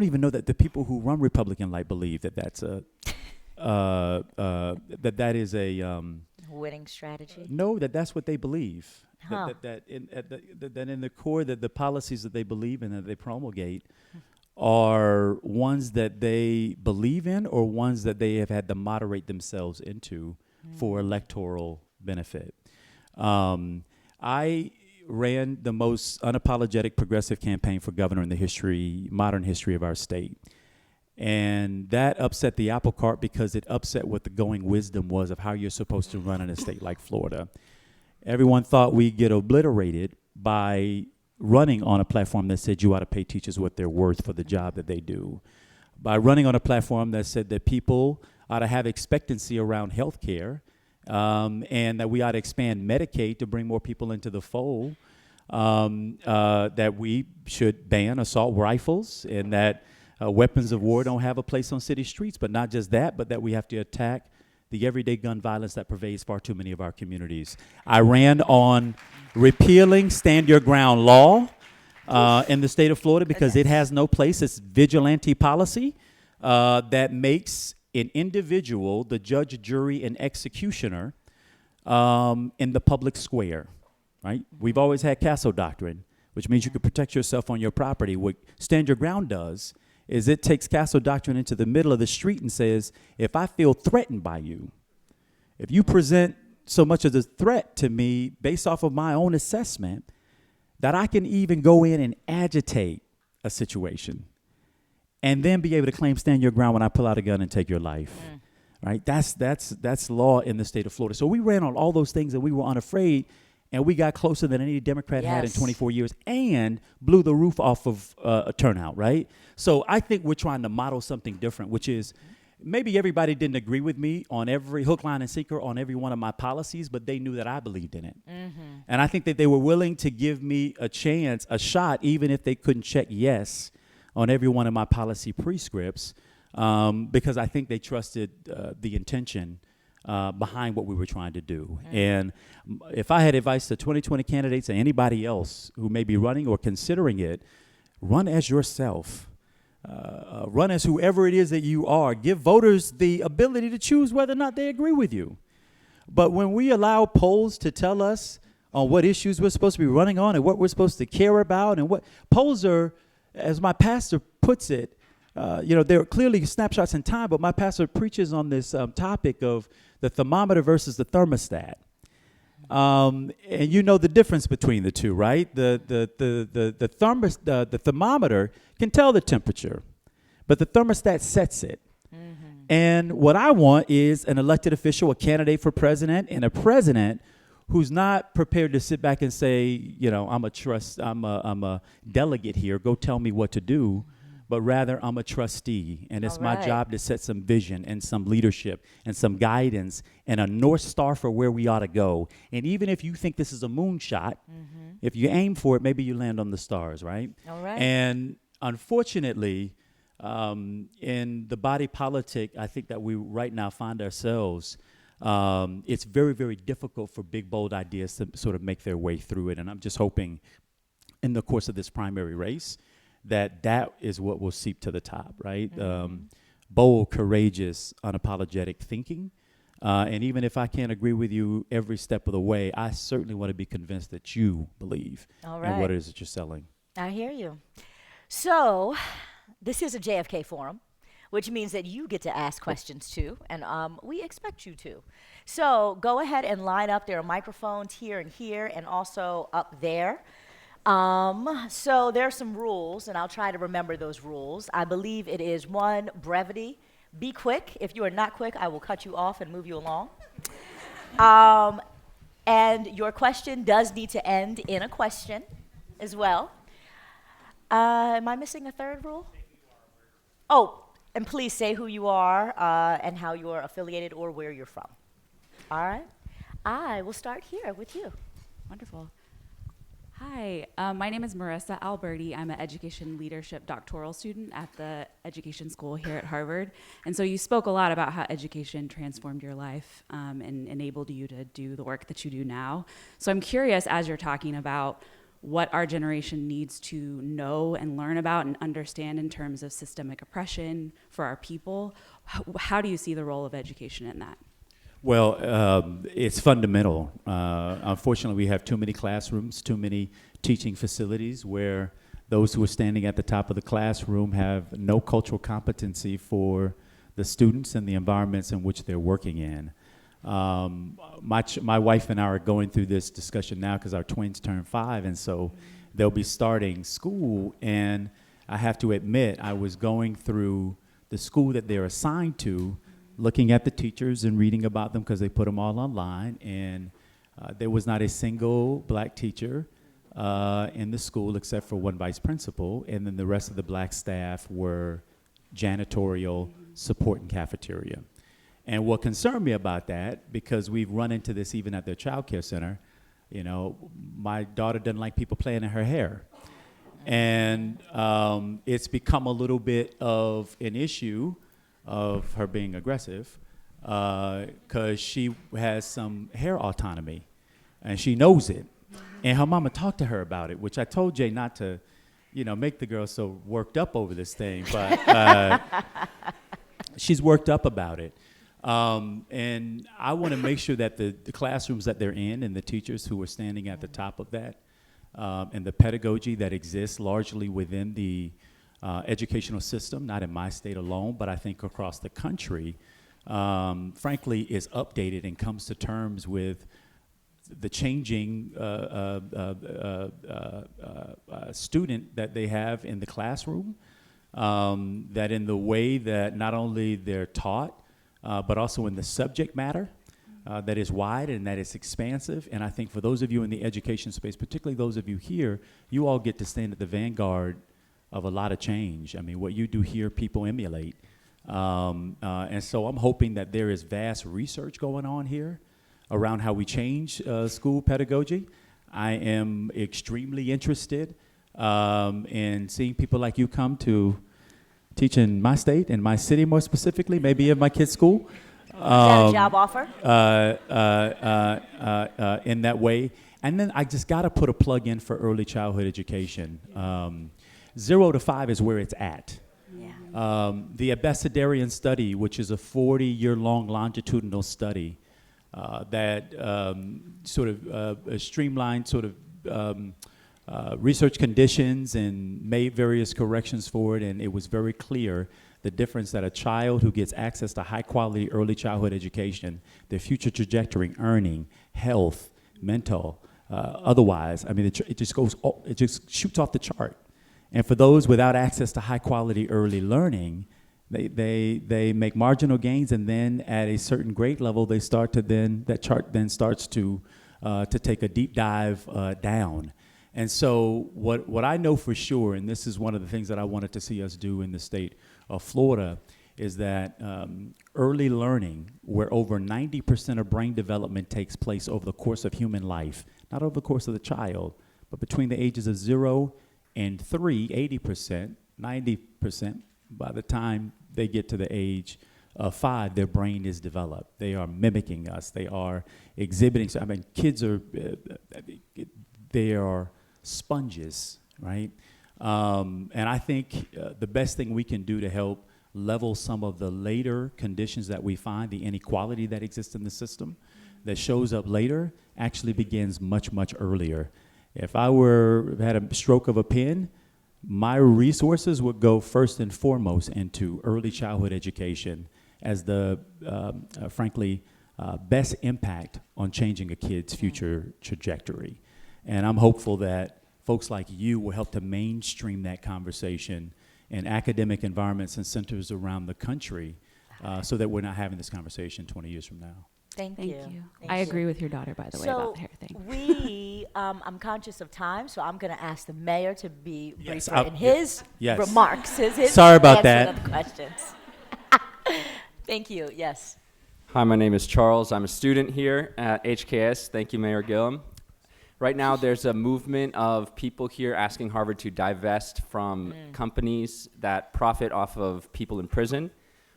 S4: even know that the people who run Republican light believe that that's a that is a
S3: winning strategy.
S4: No, that's what they believe.
S3: Huh.
S4: That in the core, that the policies that they believe in, that they promulgate, are ones that they believe in or ones that they have had to moderate themselves into for electoral benefit. I ran the most unapologetic progressive campaign for governor in the modern history of our state. And that upset the apple cart because it upset what the going wisdom was of how you're supposed to run in a state like Florida. Everyone thought we'd get obliterated by running on a platform that said you ought to pay teachers what they're worth for the job that they do, by running on a platform that said that people ought to have expectancy around health care, and that we ought to expand Medicaid to bring more people into the fold, that we should ban assault rifles, and that weapons of war don't have a place on city streets. But not just that, but that we have to attack the everyday gun violence that pervades far too many of our communities. I ran on repealing Stand Your Ground law in the state of Florida because it has no place. It's vigilante policy that makes an individual the judge, jury, and executioner in the public square, right? We've always had castle doctrine, which means you can protect yourself on your property. What Stand Your Ground does is it takes castle doctrine into the middle of the street and says, if I feel threatened by you, if you present so much as a threat to me based off of my own assessment, that I can even go in and agitate a situation and then be able to claim stand your ground when I pull out a gun and take your life, right? That's law in the state of Florida. So we ran on all those things and we were unafraid, and we got closer than any Democrat had in 24 years and blew the roof off of a turnout, right? So I think we're trying to model something different, which is maybe everybody didn't agree with me on every hook, line, and sinker on every one of my policies, but they knew that I believed in it. And I think that they were willing to give me a chance, a shot, even if they couldn't check yes on every one of my policy prescripts, because I think they trusted the intention behind what we were trying to do. And if I had advice to 2020 candidates and anybody else who may be running or considering it, run as yourself. Run as whoever it is that you are. Give voters the ability to choose whether or not they agree with you. But when we allow polls to tell us on what issues we're supposed to be running on and what we're supposed to care about, and what polls are, as my pastor puts it, they're clearly snapshots in time, but my pastor preaches on this topic of the thermometer versus the thermostat. And you know the difference between the two, right? The thermometer can tell the temperature, but the thermostat sets it. And what I want is an elected official, a candidate for president, and a president who's not prepared to sit back and say, I'm a delegate here, go tell me what to do. But rather, I'm a trustee, and it's my job to set some vision and some leadership and some guidance and a North Star for where we ought to go. And even if you think this is a moonshot, if you aim for it, maybe you land on the stars, right?
S3: All right.
S4: And unfortunately, in the body politic, I think that we right now find ourselves, it's very, very difficult for big, bold ideas to sort of make their way through it. And I'm just hoping in the course of this primary race, that is what will seep to the top, right? Bold, courageous, unapologetic thinking. And even if I can't agree with you every step of the way, I certainly want to be convinced that you believe in what it is that you're selling.
S3: I hear you. So this is a JFK forum, which means that you get to ask questions too, and we expect you to. So go ahead and line up. There are microphones here and also up there. So there are some rules, and I'll try to remember those rules. I believe it is 1, brevity. Be quick. If you are not quick, I will cut you off and move you along. And your question does need to end in a question as well. Am I missing a third rule? Oh, and please say who you are and how you are affiliated or where you're from. All right. I will start here with you.
S5: Wonderful. Hi, my name is Marissa Alberti. I'm an education leadership doctoral student at the Education School here at Harvard. And so you spoke a lot about how education transformed your life and enabled you to do the work that you do now. So I'm curious, as you're talking about what our generation needs to know and learn about and understand in terms of systemic oppression for our people, how do you see the role of education in that?
S4: Well, it's fundamental. Unfortunately, we have too many classrooms, too many teaching facilities where those who are standing at the top of the classroom have no cultural competency for the students and the environments in which they're working in. My wife and I are going through this discussion now because our twins turn 5, and so they'll be starting school. And I have to admit, I was going through the school that they're assigned to, looking at the teachers and reading about them because they put them all online. And there was not a single black teacher in the school except for one vice principal, and then the rest of the black staff were janitorial, support, and cafeteria. And what concerned me about that, because we've run into this even at their child care center, you know, my daughter doesn't like people playing in her hair. And it's become a little bit of an issue of her being aggressive because she has some hair autonomy, and she knows it. And her mama talked to her about it, which I told Jay not to, you know, make the girl so worked up over this thing, but she's worked up about it. And I want to make sure that the classrooms that they're in and the teachers who are standing at the top of that and the pedagogy that exists largely within the educational system, not in my state alone, but I think across the country, frankly, is updated and comes to terms with the changing student that they have in the classroom, that in the way that not only they're taught, but also in the subject matter that is wide and that is expansive. And I think for those of you in the education space, particularly those of you here, you all get to stand at the vanguard of a lot of change. I mean, what you do here, people emulate. And so I'm hoping that there is vast research going on here around how we change school pedagogy. I am extremely interested in seeing people like you come to teach in my state, in my city more specifically, maybe in my kids' school.
S3: Is that a job offer?
S4: In that way. And then I just got to put a plug in for early childhood education. 0 to 5 is where it's at.
S3: Yeah.
S4: The Abecedarian Study, which is a 40-year-long longitudinal study that sort of streamlined sort of research conditions and made various corrections for it, and it was very clear the difference that a child who gets access to high-quality early childhood education, their future trajectory, earning, health, mental, otherwise, I mean, it just shoots off the chart. And for those without access to high-quality early learning, they make marginal gains, and then at a certain grade level, they start to that chart then starts to take a deep dive down. And so what I know for sure, and this is one of the things that I wanted to see us do in the state of Florida, is that early learning, where over 90% of brain development takes place over the course of human life, not over the course of the child, but between the ages of 0 and 3, 80%, 90%, by the time they get to the age of 5, their brain is developed. They are mimicking us. They are exhibiting. So, I mean, kids are, they are sponges, right? And I think the best thing we can do to help level some of the later conditions that we find, the inequality that exists in the system that shows up later, actually begins much, much earlier. If I had a stroke of a pen, my resources would go first and foremost into early childhood education as the, frankly, best impact on changing a kid's future trajectory. And I'm hopeful that folks like you will help to mainstream that conversation in academic environments and centers around the country so that we're not having this conversation 20 years from now.
S3: Thank
S5: Thank
S3: you.
S5: you.
S3: Thank
S5: I
S3: you.
S5: agree with your daughter, by the way, about the hair thing.
S3: I'm conscious of time, so I'm going to ask the mayor to be
S4: Yes,
S3: briefer in his
S4: yes.
S3: remarks, his
S4: Sorry about
S3: answering
S4: that.
S3: of the questions. Thank you. Yes.
S6: Hi, my name is Charles. I'm a student here at HKS. Thank you, Mayor Gillum. Right now, there's a movement of people here asking Harvard to divest from companies that profit off of people in prison.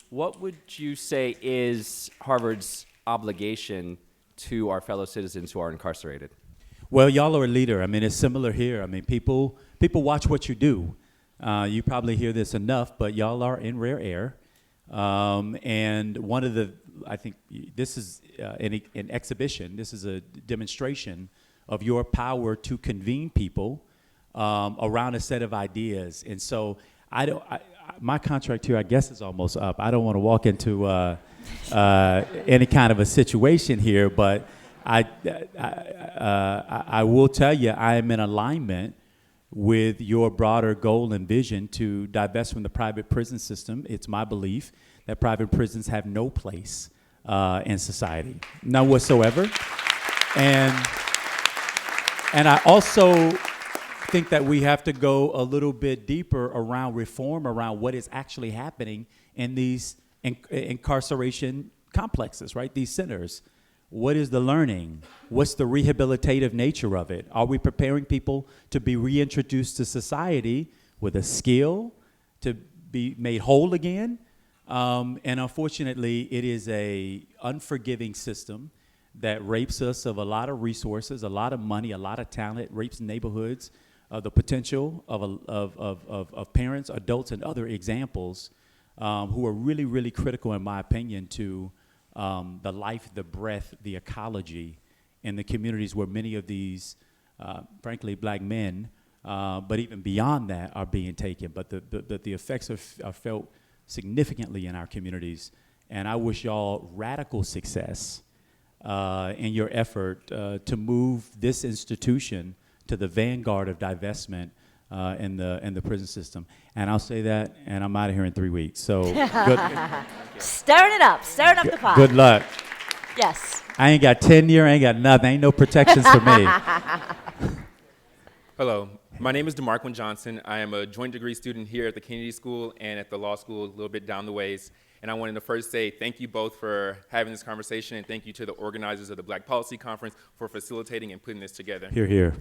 S6: What would you say is Harvard's obligation to our fellow citizens who are incarcerated?
S4: Well, y'all are a leader. I mean, it's similar here. I mean, people watch what you do. You probably hear this enough, but y'all are in rare air. And one of the, I think this is an exhibition. This is a demonstration of your power to convene people around a set of ideas. And so my contract here, I guess, is almost up. I don't want to walk into any kind of a situation here, but I will tell you, I am in alignment with your broader goal and vision to divest from the private prison system. It's my belief that private prisons have no place in society, none whatsoever. And I also think that we have to go a little bit deeper around reform, around what is actually happening in these incarceration complexes, right? These centers. What is the learning? What's the rehabilitative nature of it? Are we preparing people to be reintroduced to society with a skill to be made whole again? And unfortunately, it is a unforgiving system that rapes us of a lot of resources, a lot of money, a lot of talent, rapes neighborhoods, the potential of parents, adults, and other examples who are really, really critical, in my opinion, to the life, the breath, the ecology in the communities where many of these, frankly, black men, but even beyond that, are being taken. But the effects are felt significantly in our communities. And I wish y'all radical success in your effort to move this institution to the vanguard of divestment in the prison system. And I'll say that, and I'm out of here in 3 weeks. So good.
S3: Stirring up the pot.
S4: Good luck.
S3: Yes.
S4: I ain't got tenure, I ain't got nothing. Ain't no protections for me.
S7: Hello, my name is DeMarquin Johnson. I am a joint degree student here at the Kennedy School and at the law school a little bit down the ways. And I wanted to first say thank you both for having this conversation, and thank you to the organizers of the Black Policy Conference for facilitating and putting this together.
S4: Hear, hear.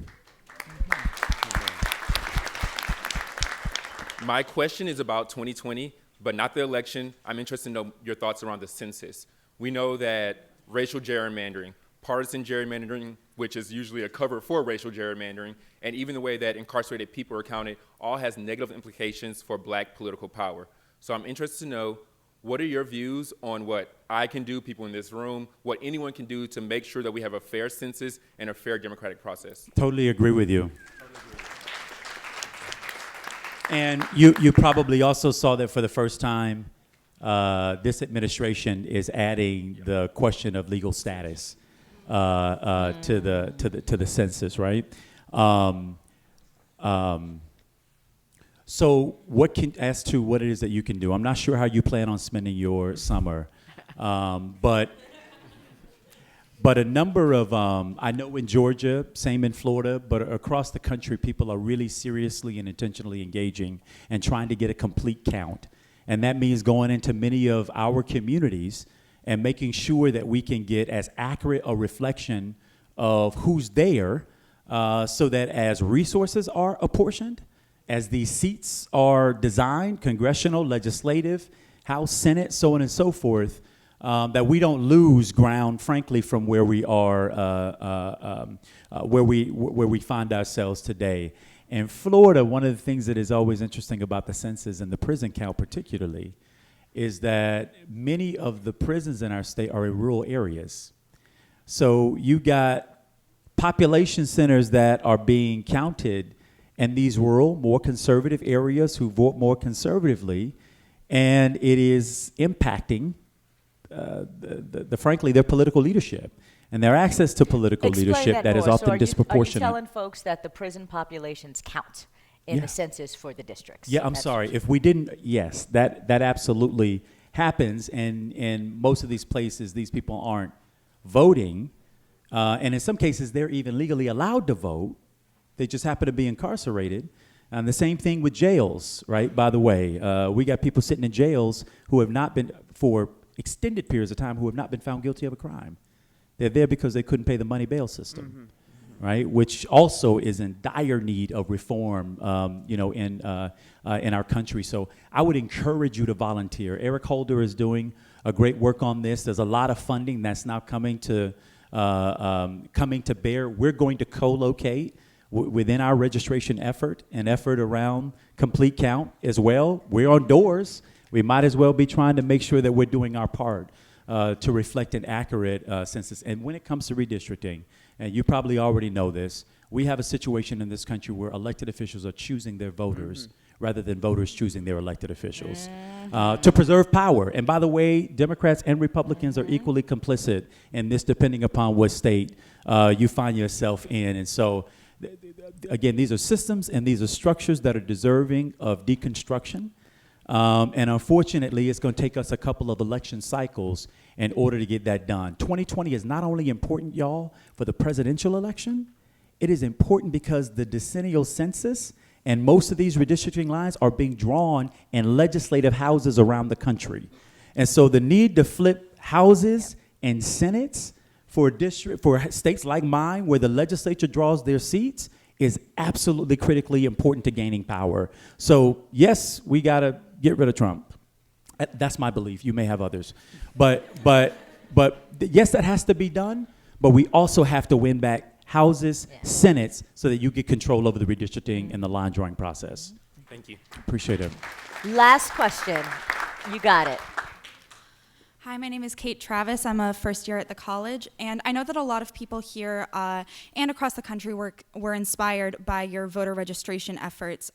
S7: My question is about 2020, but not the election. I'm interested to know your thoughts around the census. We know that racial gerrymandering, partisan gerrymandering, which is usually a cover for racial gerrymandering, and even the way that incarcerated people are counted, all has negative implications for black political power. So I'm interested to know, what are your views on what I can do, people in this room, what anyone can do to make sure that we have a fair census and a fair democratic process?
S4: Totally agree with you. And you probably also saw that for the first time, this administration is adding the question of legal status to the census, right? So as to what it is that you can do, I'm not sure how you plan on spending your summer, but a number of, I know in Georgia, same in Florida, but across the country, people are really seriously and intentionally engaging and trying to get a complete count. And that means going into many of our communities and making sure that we can get as accurate a reflection of who's there so that as resources are apportioned, as these seats are designed, congressional, legislative, House, Senate, so on and so forth, that we don't lose ground, frankly, from where we are, where we find ourselves today. In Florida, one of the things that is always interesting about the census and the prison count particularly is that many of the prisons in our state are in rural areas. So you got population centers that are being counted in these rural, more conservative areas who vote more conservatively, and it is impacting frankly, their political leadership and their access to political leadership that is often disproportionate.
S3: Are you telling folks that the prison populations count in the census for the districts?
S4: Yeah, I'm sorry. If we didn't, yes, that absolutely happens. And in most of these places, these people aren't voting. And in some cases, they're even legally allowed to vote. They just happen to be incarcerated. And the same thing with jails, right? By the way, we got people sitting in jails who have not been, for extended periods of time, who have not been found guilty of a crime. They're there because they couldn't pay the money bail system, right? Which also is in dire need of reform, in our country. So I would encourage you to volunteer. Eric Holder is doing a great work on this. There's a lot of funding that's now coming to bear. We're going to co-locate within our registration effort, an effort around complete count as well. We're on doors. We might as well be trying to make sure that we're doing our part to reflect an accurate census. And when it comes to redistricting, and you probably already know this, we have a situation in this country where elected officials are choosing their voters rather than voters choosing their elected officials. To preserve power. And by the way, Democrats and Republicans are equally complicit in this, depending upon what state you find yourself in. And so, again, these are systems and these are structures that are deserving of deconstruction. And unfortunately, it's going to take us a couple of election cycles in order to get that done. 2020 is not only important, y'all, for the presidential election, it is important because the decennial census and most of these redistricting lines are being drawn in legislative houses around the country. And so the need to flip houses and senates for states like mine, where the legislature draws their seats, is absolutely critically important to gaining power. So yes, we gotta get rid of Trump. That's my belief. You may have others. But yes, that has to be done, but we also have to win back houses, senates, so that you get control over the redistricting and the line drawing process.
S7: Thank you.
S4: Appreciate it.
S3: Last question. You got it.
S8: Hi, my name is Kate Travis. I'm a first year at the college, and I know that a lot of people here and across the country were inspired by your voter registration efforts,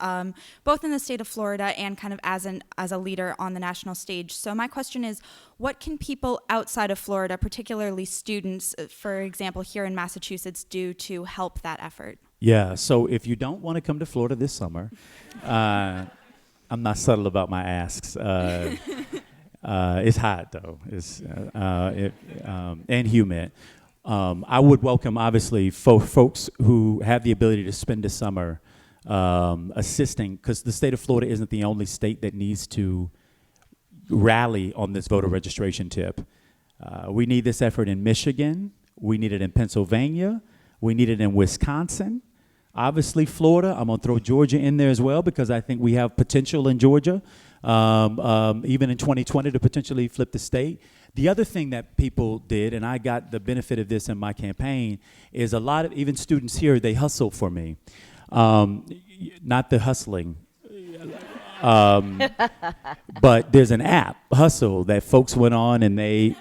S8: both in the state of Florida and kind of as a leader on the national stage. So my question is, what can people outside of Florida, particularly students, for example, here in Massachusetts, do to help that effort?
S4: Yeah, so if you don't want to come to Florida this summer, I'm not subtle about my asks. It's hot though. It's and humid. I would welcome, obviously, folks who have the ability to spend the summer assisting, because the state of Florida isn't the only state that needs to rally on this voter registration tip. We need this effort in Michigan. We need it in Pennsylvania. We need it in Wisconsin. Obviously, Florida. I'm going to throw Georgia in there as well, because I think we have potential in Georgia, even in 2020, to potentially flip the state. The other thing that people did, and I got the benefit of this in my campaign, is a lot of, even students here, they hustle for me. Not the hustling. But there's an app, Hustle, that folks went on and they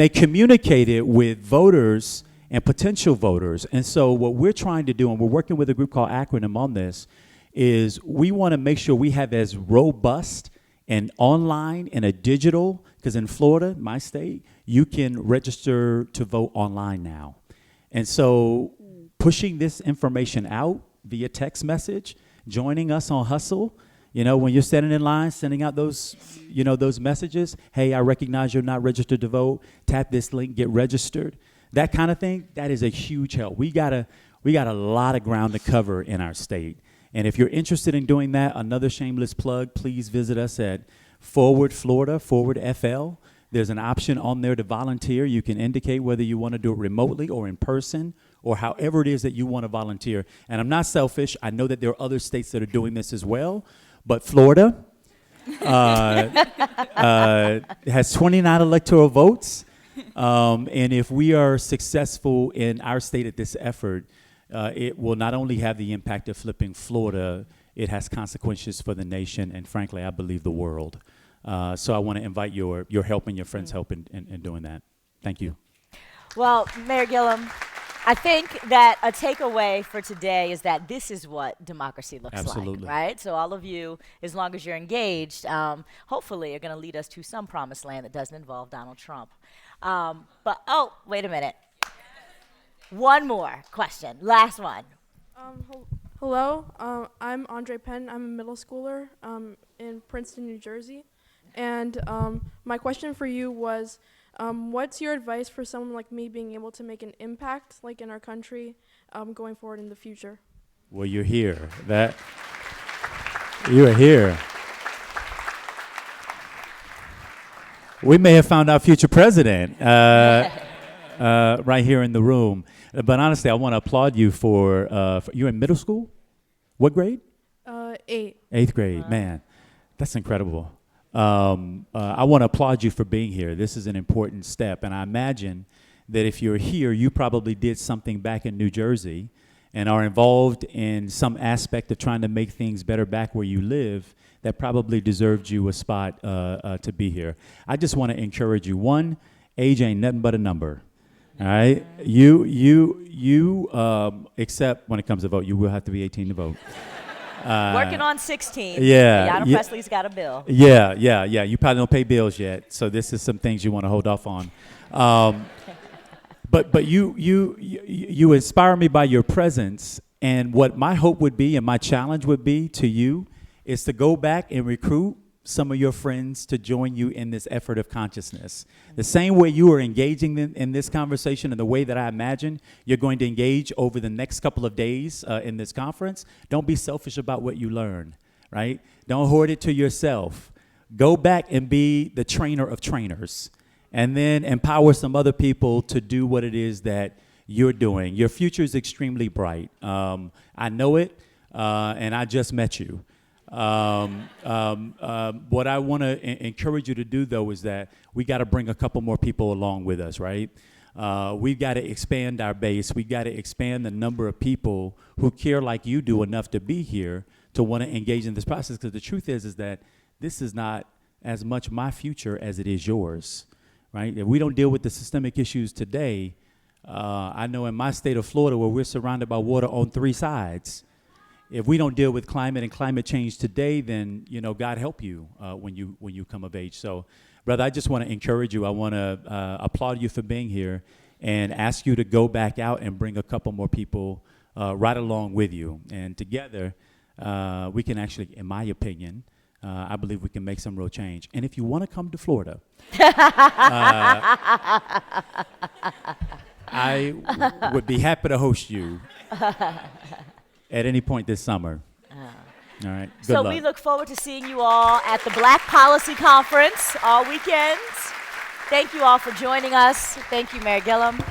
S4: communicated with voters and potential voters. And so what we're trying to do, and we're working with a group called Acronym on this, is we want to make sure we have as robust and online and a digital, because in Florida, my state, you can register to vote online now. And so pushing this information out via text message, joining us on Hustle, you know, when you're standing in line, sending out those, you know, those messages, hey, I recognize you're not registered to vote, tap this link, get registered. That kind of thing, that is a huge help. We got a lot of ground to cover in our state. And if you're interested in doing that, another shameless plug, please visit us at Forward Florida, Forward FL. There's an option on there to volunteer. You can indicate whether you want to do it remotely or in person, or however it is that you want to volunteer. And I'm not selfish. I know that there are other states that are doing this as well, but Florida has 29 electoral votes. And if we are successful in our state at this effort, it will not only have the impact of flipping Florida, it has consequences for the nation and, frankly, I believe the world. So I want to invite your help and your friends' help in doing that. Thank you.
S3: Well, Mayor Gillum, I think that a takeaway for today is that this is what democracy looks
S4: Absolutely.
S3: like, right? So all of you, as long as you're engaged, hopefully are going to lead us to some promised land that doesn't involve Donald Trump. But, oh, wait a minute. One more question. Last one.
S9: Hello. I'm Andre Penn. I'm a middle schooler in Princeton, New Jersey. And my question for you was, what's your advice for someone like me being able to make an impact, like in our country, going forward in the future?
S4: Well, you're here. You are here. We may have found our future president right here in the room. But honestly, I want to applaud you for you're in middle school? What grade?
S9: 8.
S4: 8th grade. Man, that's incredible. I want to applaud you for being here. This is an important step. And I imagine that if you're here, you probably did something back in New Jersey and are involved in some aspect of trying to make things better back where you live that probably deserved you a spot to be here. I just want to encourage you. One, age ain't nothing but a number. All right? You except when it comes to vote, you will have to be 18 to vote.
S3: Working on 16.
S4: Yeah,
S3: Ayanna
S4: yeah.
S3: Presley's got a bill.
S4: Yeah. You probably don't pay bills yet, so this is some things you want to hold off on. But you inspire me by your presence, and what my hope would be and my challenge would be to you is to go back and recruit some of your friends to join you in this effort of consciousness. The same way you are engaging in this conversation and the way that I imagine you're going to engage over the next couple of days in this conference, don't be selfish about what you learn, right? Don't hoard it to yourself. Go back and be the trainer of trainers, and then empower some other people to do what it is that you're doing. Your future is extremely bright. I know it, and I just met you. What I want to encourage you to do, though, is that we got to bring a couple more people along with us, right? We've got to expand our base. We've got to expand the number of people who care like you do enough to be here to want to engage in this process, because the truth is that this is not as much my future as it is yours, right? If we don't deal with the systemic issues today, I know in my state of Florida, where we're surrounded by water on 3 sides, if we don't deal with climate and climate change today, then, God help you when you come of age. So, brother, I just want to encourage you. I want to applaud you for being here and ask you to go back out and bring a couple more people right along with you. And together, we can actually, in my opinion, I believe we can make some real change. And if you want to come to Florida, I would be happy to host you at any point this summer. All right. Good
S3: So
S4: luck.
S3: we look forward to seeing you all at the Black Policy Conference all weekend. Thank you all for joining us. Thank you, Mayor Gillum.